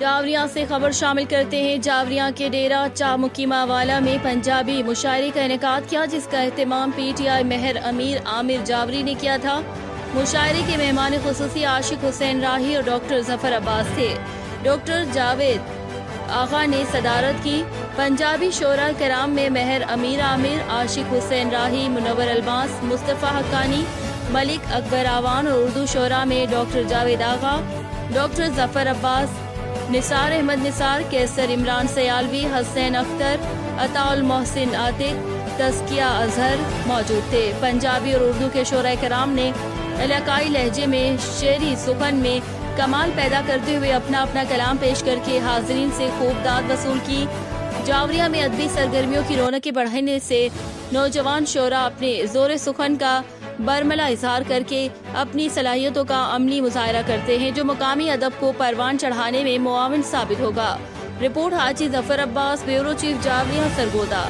جاوریاں سے خبر شامل کرتے ہیں۔ جاوریاں کے ڈیرہ چا مکیمہ والا میں پنجابی مشاعرے کا انعقاد کیا، جس کا اہتمام PTI مہر امیر عامر جاوری نے کیا تھا۔ مشاعرے کے مہمان خصوصی عاشق حسین راہی اور ڈاکٹر ظفر عباس تھے۔ ڈاکٹر جاوید آغا نے صدارت کی۔ پنجابی شعراء کرام میں مہر امیر عامر، عاشق حسین راہی، منور الماس، مصطفیٰ حقانی، ملک اکبر آوان اور اردو شعراء میں ڈاکٹر جاوید آغا، ڈاکٹر ظفر عباس، نثار احمد نثار، کیسر عمران سیالوی، حسین اختر، عطا المحسن عاتق، تزکیہ اظہر موجود تھے۔ پنجابی اور اردو کے شعراء کرام نے علاقائی لہجے میں شعری سخن میں کمال پیدا کرتے ہوئے اپنا اپنا کلام پیش کر کے حاضرین سے خوب داد وصول کی۔ جاوریہ میں ادبی سرگرمیوں کی رونقیں بڑھنے سے نوجوان شعراء اپنے زور سخن کا برملا اظہار کر کے اپنی صلاحیتوں کا عملی مظاہرہ کرتے ہیں، جو مقامی ادب کو پروان چڑھانے میں معاون ثابت ہوگا۔ رپورٹ حاجی ظفر عباس، بیورو چیف، جاوریہ سرگودا۔